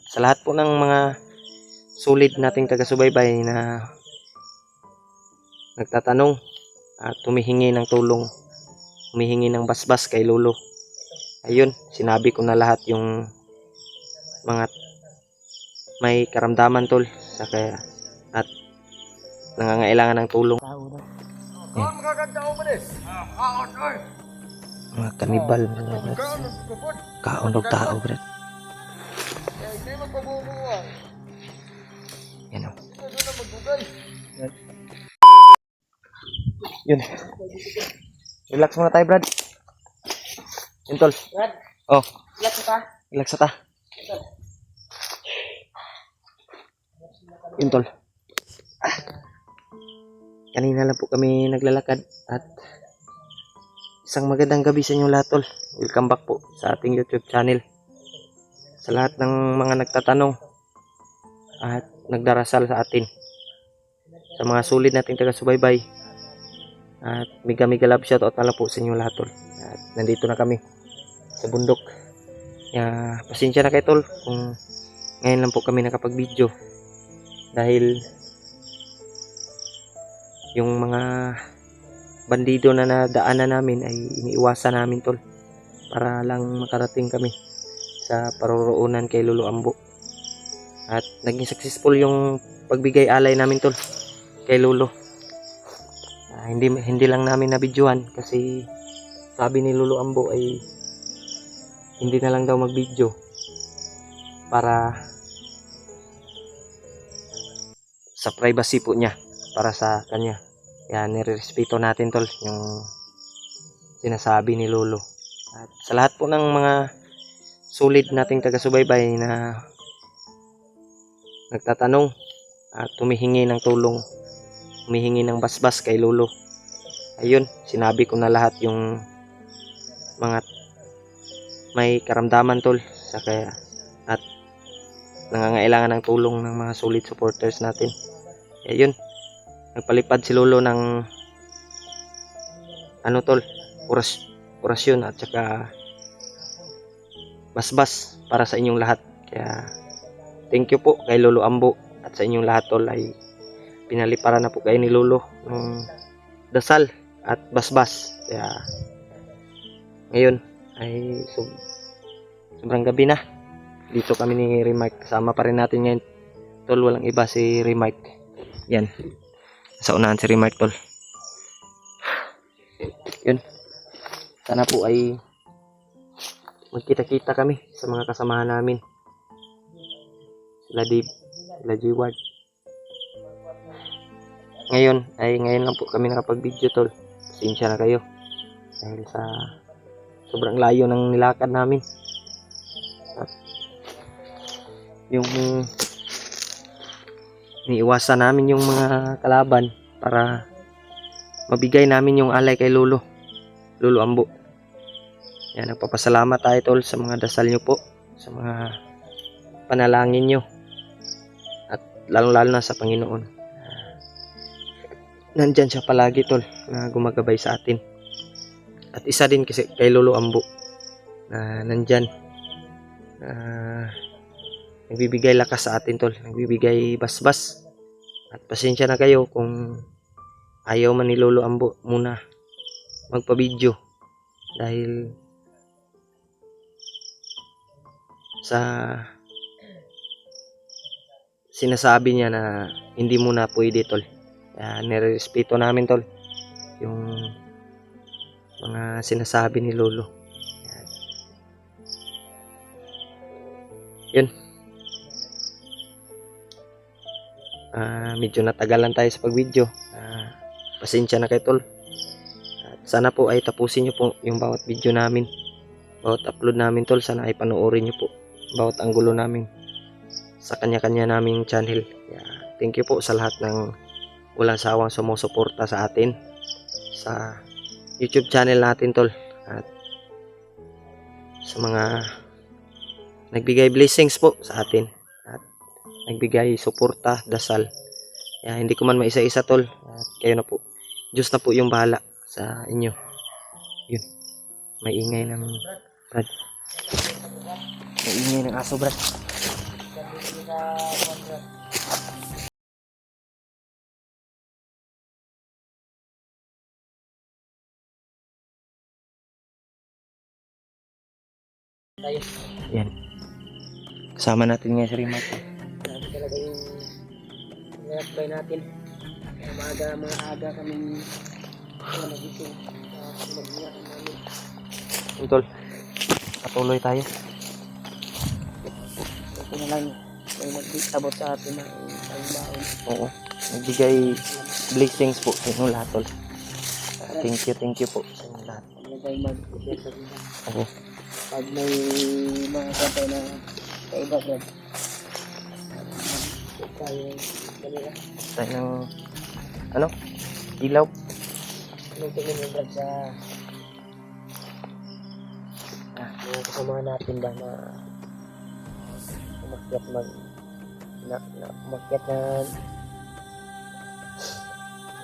sa lahat po ng mga solid nating taga-subaybay na nagtatanong at humihingi ng tulong, humihingi ng basbas kay Lolo. Ayun, sinabi ko na lahat yung mga may karamdaman tol sa kaya at nangangailangan ng tulong. Mga kanibal, kaonog tao, Brad. Yan o. Yun. Relax muna tayo, Brad. Yun, tol. Brad, Oh, relax ka. relax na ta. Yun, tol. Kanina lang po kami naglalakad at isang magandang gabi sa inyo lahat, tol. Welcome back po sa ating YouTube channel. Sa lahat ng mga nagtatanong at nagdarasal sa atin, sa mga solid nating taga-subaybay, at mega love shoutout na lang po sa inyo lahat, tol. At nandito na kami sa bundok. Pasensya na kayo, tol, kung ngayon lang po kami nakapag-video dahil yung mga bandido na nadaanan namin ay iniiwasan namin, tol, para lang makarating kami sa paroroonan kay Lolo Ambo. At naging successful yung pagbigay alay namin, tol, kay Lolo. Hindi lang namin nabidyohan kasi sabi ni Lolo Ambo ay hindi na lang daw mag-video para sa privacy po niya, para sa kanya. Kaya nirerespeto natin, tol, yung sinasabi ni Lolo. At sa lahat po ng mga solid nating taga-subaybay na nagtatanong at humihingi ng tulong, humihingi ng basbas kay Lolo. Ayun, sinabi ko na lahat yung mga may karamdaman, tol, sa kaya at nangangailangan ng tulong ng mga solid supporters natin. Ayun, nagpalipad si Lolo ng tol, orasyon at saka basbas para sa inyong lahat. Kaya thank you po kay Lolo Ambo at sa inyong lahat, tol, ay pinaliparan na po kayo ni Lolo ng dasal at basbas. Kaya ngayon ay sobrang gabi na. Dito kami ni Remark, kasama pa rin natin ngayon, tol, walang iba si Remark. Yan, sa unahan si Remark, tol. Yun, sana po ay magkita-kita kami sa mga kasamahan namin, sila Dave, sila G-Ward. Ngayon lang po kami nakapag-video, tol. Pasensya na kayo dahil sa sobrang layo ng nilakad namin at yung iniiwasan namin yung mga kalaban para mabigay namin yung alay kay Lolo Ambo. Yan, nagpapasalamat tayo, tol, sa mga dasal nyo po, sa mga panalangin nyo, at lalong-lalo na sa Panginoon. Nandyan siya palagi, tol, na gumagabay sa atin. At isa din kasi kay Lolo Ambo na nandyan, nagbibigay lakas sa atin, tol, nagbibigay basbas. At pasensya na kayo kung ayaw man ni Lolo Ambo muna magpa-video dahil sa sinasabi niya na hindi muna pwede, tol. Kaya nirespeto namin, tol, yung mga sinasabi ni Lolo. Yun, medyo natagalan tayo sa pag-video. Pasensya na kayo, tol. At sana po ay tapusin nyo po yung bawat video namin, bawat upload namin, tol. Sana ay panoorin nyo po bawat anggulo namin sa kanya-kanya naming channel. Thank you po sa lahat ng walang sawang sumusuporta sa atin sa YouTube channel natin, tol, at sa mga nagbigay blessings po sa atin at nagbigay suporta, dasal. Hindi ko man maisa-isa, tol, at kayo na po, Diyos na po yung bahala sa inyo. Yun, may ingay ng Brad, may ingay ng aso, Brad. sa contract. Tayo. Yan. Kasama natin ngayon si Rimat. Grabe talaga yung i-apply natin. Kaya mga aga kaming nagising. Mag-iyakan namin. Tol, patuloy tayo. Ito na lang may nag-abot sa atin ng baon. Oo. Nagbigay blessings po sa inyong lahat, tol. Thank you po sa inyong lahat. Huwag na tayo mag-prepare sa sila. Oo. Pag may mga katay na kaiba Brad, tayo kanila. Tayo ng, ano? Ilaw. Anong tingin mo Brad sa mga kasama natin ba na umakyat umakyat na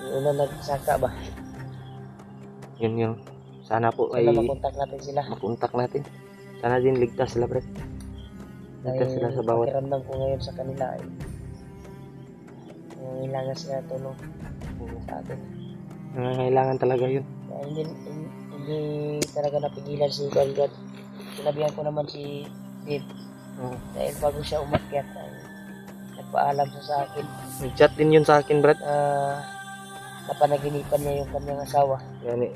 yung una nagsaka ba? Yun. Sana po ay Sana makontak natin sila. makontak natin. Sana din ligtas sila, Brad. Ligtas sila sa bawat. Pakiramdam ko ngayon sa kanila ay nangangailangan sila tulong sa atin. Nangangailangan talaga yun. Kaya hindi talaga napigilan si Balgad. Sinabihan ko naman si Dave Oo. dahil bago siya umakyat ay nagpaalam siya sa akin Nag-chat din yun sa akin, Brad. napanaginipan niya yung kanyang asawa. Yan eh.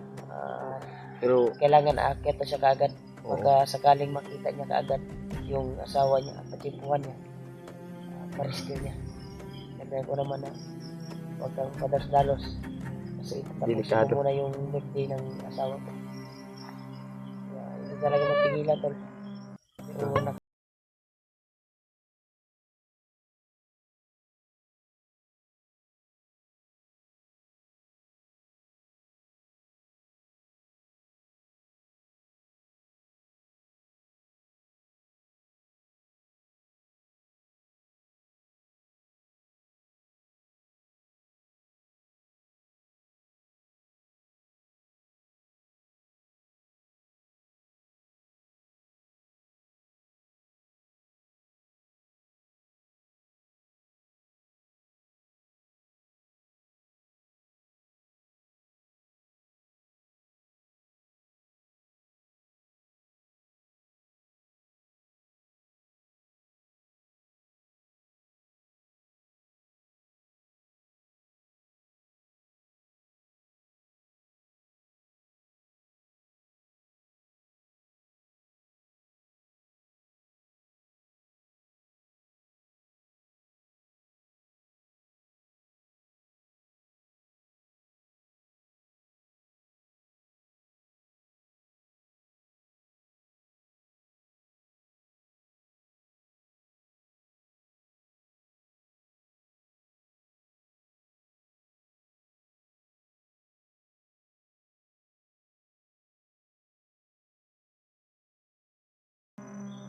Pero, Kailangan aakyat na siya kaagad. Oo. Pagka sakaling makita niya kaagad yung asawa niya at patimpuhan niya, ma-rescue niya. Sabihan ko naman na huwag kang padalos-dalos kasi tapusin Delikado. mo muna yung birthday ng asawa ko. Kaya hindi talaga mapigilan tol.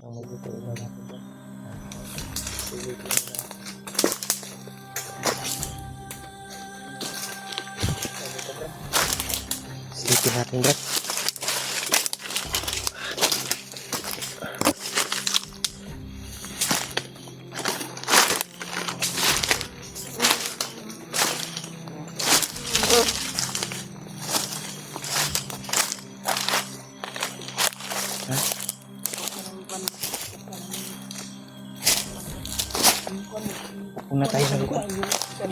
Pero dito na natin ba? Sige ko na. silipin natin, Brad. Una tayo ng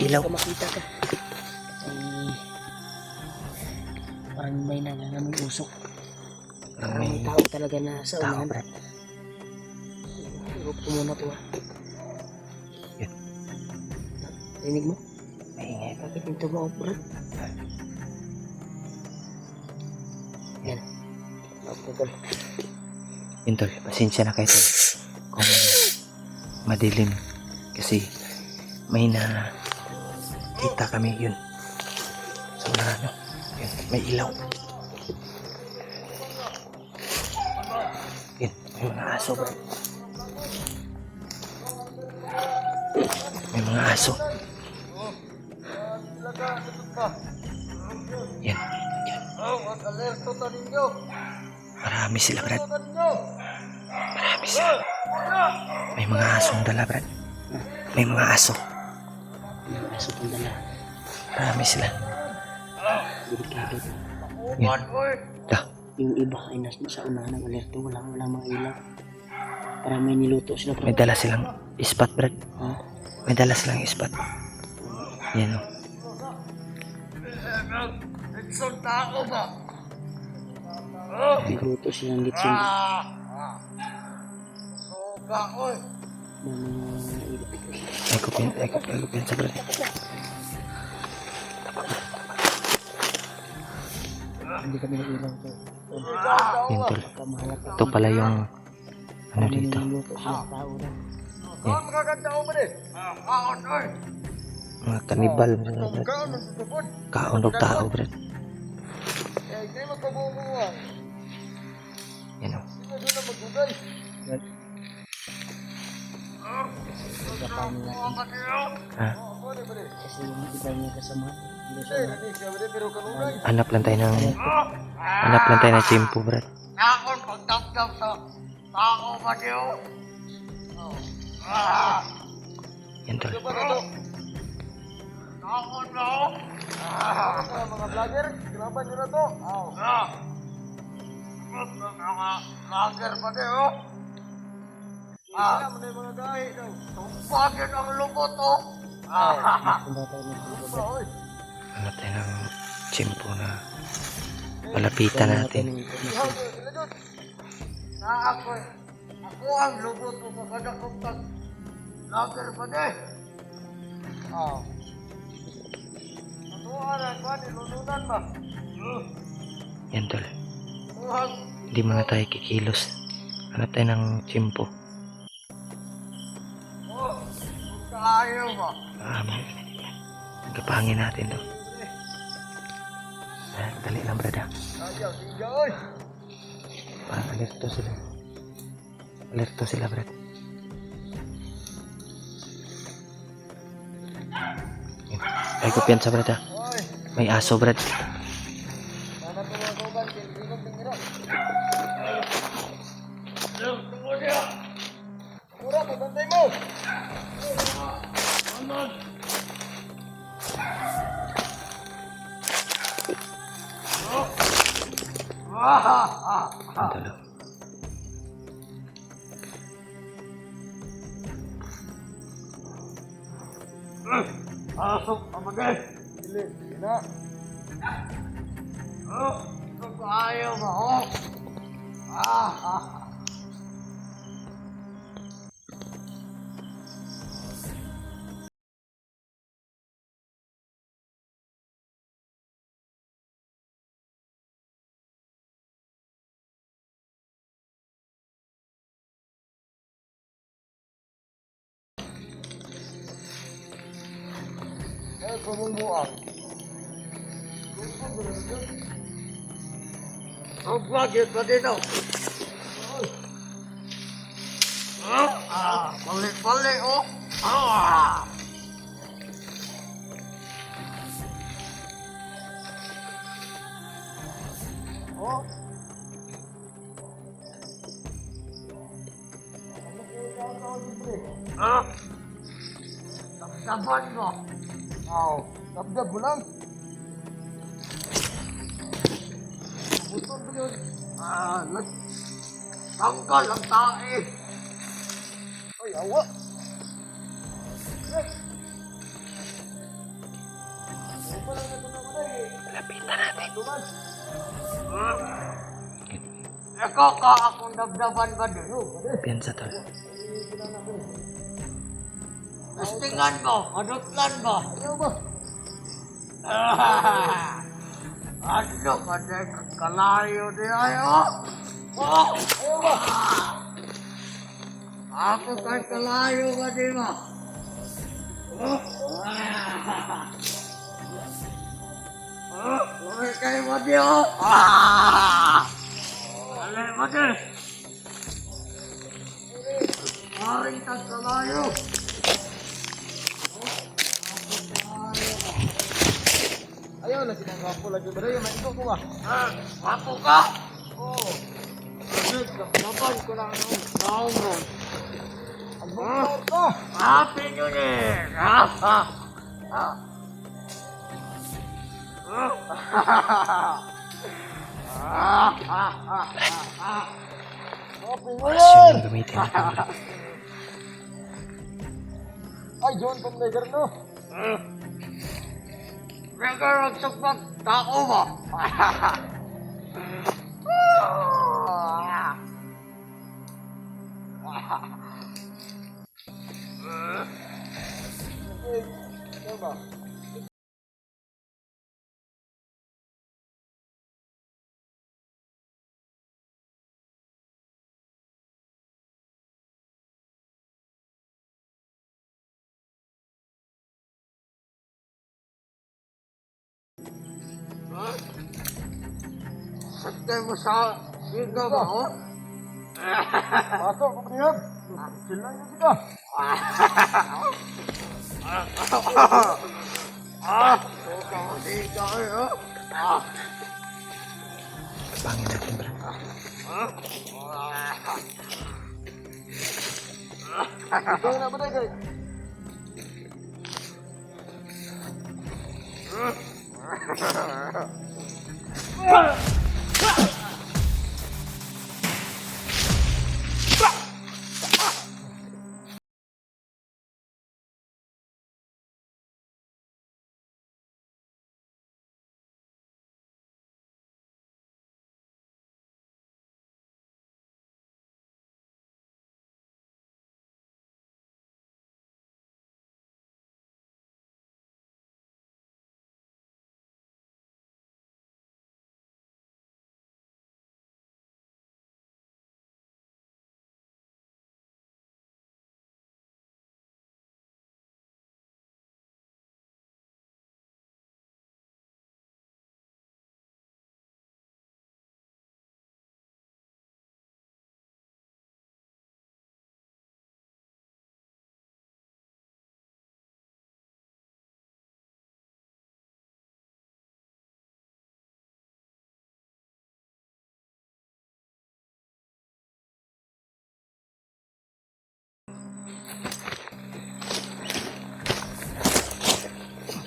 ilaw. Makita ka. Ay, parang may nangangaming usok. Parang may tao talaga na sa Tao, unahan. Brad. Hirap ko muna to ha. Yan. Rinig mo? Maingay. Bakit yung tumaw, bro? Yan. Tol. Yun, tol. Pasensya na kayo, tol. Kung madilim. Kasi may kita kami yun. So na ano. Yun, may ilaw. Yun, may mga aso, bro. May mga aso. Yan. Marami sila, Brad. Marami sila. May mga asong dala, Brad. May mga aso. Aso pang dala. Marami sila. Delikado. Yan. Dah. Yung iba ay nasa unahan ng alerto. Walang mga ilaw. Para may niluto sila. May dala silang ispat, Brad. Ha? May dala silang ispat. Yan o. Niluto silang litson. Ay ko sa Brad. Hindi kami nag-ilaw to. Yan, tol. Pagkamahalap. Ito pala yung ano dito. Niluto sila tao na. Mga kanibal. Brad. Kaunog tao, Brad. Yan o. Kapag natin. Ha? Kasi yung iba niya kasama. Hindi siya. Hanap lang tayo ng chimpo, Brad. Nakon pagdamdam sa tao ba niyo? Yan, tol. Nakon na! Mga vlogger, kinaban nyo na to. Mga vlogger pa niyo. Mga guys, tumpagin ang lubot to. Kung tayo nagsusunod. Hanap tayo ng chimpo na malapitan natin. Na ako ang lubot ko sa kadakuptag. Vlogger pa niyo. Natuaran ba? Nilununan ba? Yan, tol. Tuhag. Hindi muna tayo kikilos. Hanap tayo ng chimpo. Kaayo ba? Nagkapangin natin to. Dali lang, Brad. Ayaw, tiga oy. Parang alerto sila. Alerto sila, Brad. Yan. Ay, kumpiyansa, Brad. Oy, May aso, Brad. sana tumaguban, tingin tingiro. Tunggu dia. Murah, pabantay mo. Anon. Ang talo. Pasok, pamagay. Dili, na. Ayaw ba, oh? Pumumuang. Ang vlogger pa dito. Balik-balik, oh. Oh. Sabsaban mo. Sabdab mo lang. Butol ko yun. Tanggal ang tae. Ay, awa. Lapitan natin. Eko ka akong dabdaban ba din? Kumpiyansa, tol. Testingan mo, madutlan mo. Ayaw ba? Ano ka din kalayo di ayo? Ayaw ba? Ako kay kalayo ba di mo? Lumay kayo mo di o? Alay mo di. Maring kang kalayo. Ayaw na sinanggapo lagi ba yung maiko ko ba? Wapo ka? Oo. Laban ko lang ang taong ron. Happy New Year! Pasyon yung gamitin natin, Brad. Ay, John, pang-legar no. Legar, magsagpag. Tako ba? Sakay mo sa sigaw ba, oh? Pasok, kumiyab. Sila yung sigaw. Suka mo sigaw, eh, oh. Pangin natin, Brad. Ito na ba na, guys?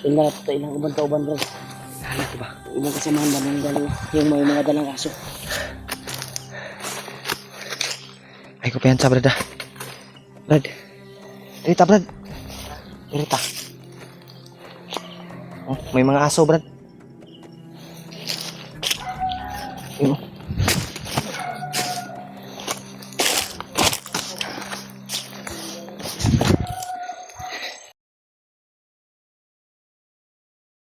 Tingnan natin ito ilang uban kauban bro. Hala, diba? Ilang kasamahan ba ng dalawa? Yung may mga dalang aso. Ay, kumpiyansa, Brad, ah. Brad. Irita, Brad. Irita. Oh, may mga aso, Brad. Yun, oh.